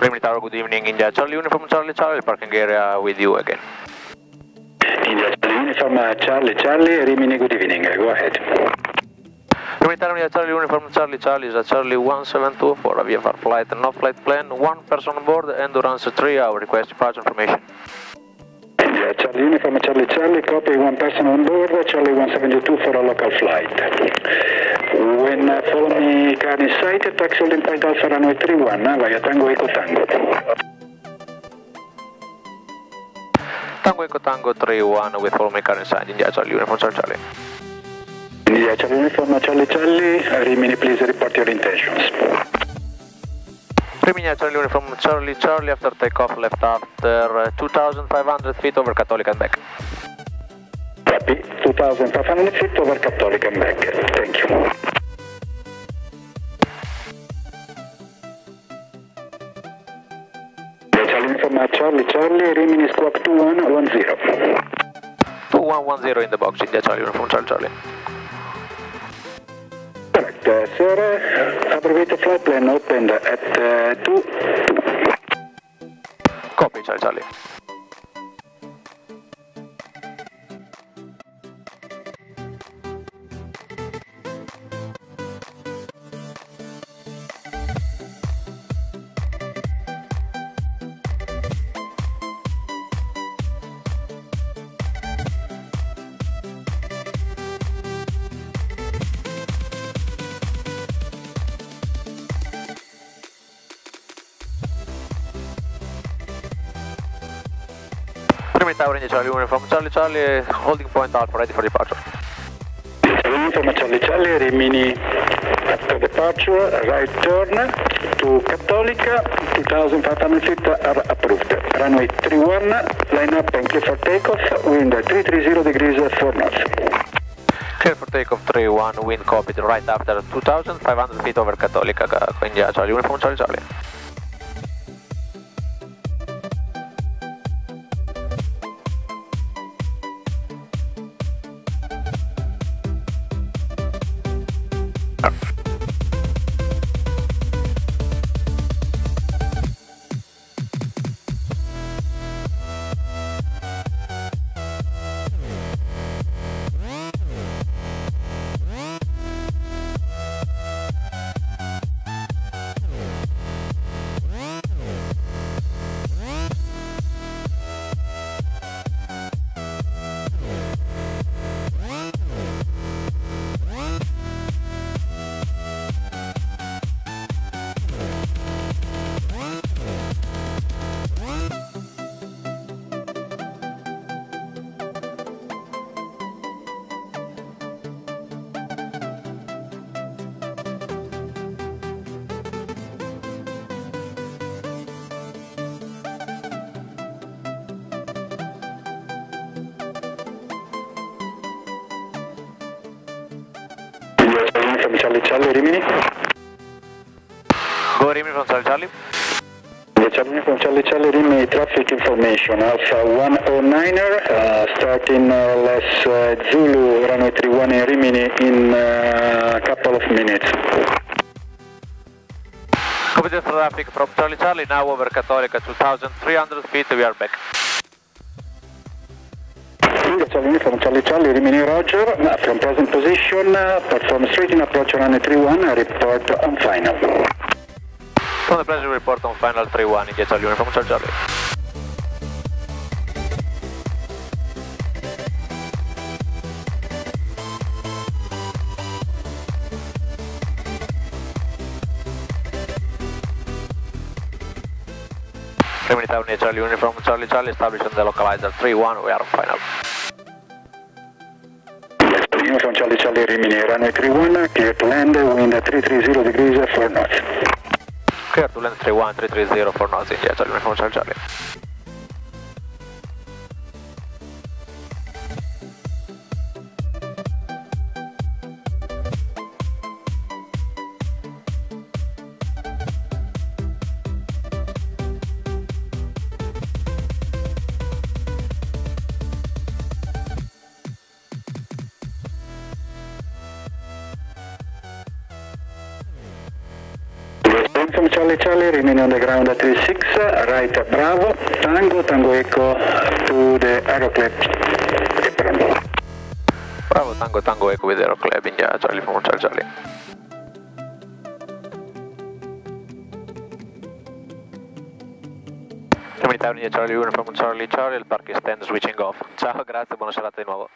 Rimini Tower, good evening. India Charlie Uniform Charlie Charlie, parking area with you again. India Charlie Uniform Charlie Charlie, Rimini, good evening. Go ahead. Rimini Tower, India Charlie Uniform Charlie Charlie is a Charlie 1724, a VFR flight, no flight plan, one person on board, endurance 3 hours, request departure information. India Charlie Uniform Charlie Charlie, copy, one person on board, Charlie 172 for a local flight. When follow me car in sight, taxi holding point Alpha runway 31, via Tango Eco Tango. Tango Eco Tango 31 with follow me car inside, India Charlie Uniform Charlie Charlie. India Charlie Uniform Charlie Charlie, Rimini, please report your intentions. Rimini Charlie Uniform Charlie Charlie, after takeoff left after 2,500 feet over Cattolica and back. Copy, 2,500 feet over Cattolica and back. Thank you. Charlie Uniform Charlie Charlie, Rimini squawk 2110. 2110 in the box, India Charlie Uniform Charlie Charlie. Correct, sir. Abbreviated flight plan opened at 2. Copy, Charlie Charlie. Rimini Tower, India Charlie Uniform Charlie Charlie, holding point Alpha, ready for departure. Uniform Charlie Charlie, Rimini after departure, right turn to Cattolica, 2,500 feet are approved. Runway 31, line up and clear for takeoff, wind 330 degrees 4 knots. Clear for takeoff 31, wind copied right after 2,500 feet over Cattolica, India Charlie Uniform Charlie Charlie. From Charlie Charlie, Rimini. Go Rimini from Charlie Charlie. Charlie from Charlie Charlie, Rimini, traffic information, Alpha 109er, starting less Zulu, runway 31 in Rimini in a couple of minutes. Copy the traffic from Charlie Charlie, now over Cattolica, 2,300 feet, we are back. Charlie from Charlie Charlie, Rimini Roger, from present position, perform straight in approach runway 31, report on final. From the present report on final 31, India Charlie Uniform Charlie Charlie. Rimini Tower, India Charlie Uniform Charlie Charlie, established on the localizer 31, we are on final. From Charlie Charlie, Rimini, runway 31, clear to land, wind 330 degrees 4 knots. Clear to land 31, 330 4 knots, India Charlie Uniform Charlie Charlie. Uniform Charlie Charlie, remaining on the ground at 36, right Bravo, Tango Echo to the Aeroclub. Bravo, Tango Echo with Aeroclub, India, Charlie from Charlie Charlie. Comunità India, Charlie Uniform Charlie Charlie, il parking stand switching off. Ciao, grazie, buona serata di nuovo.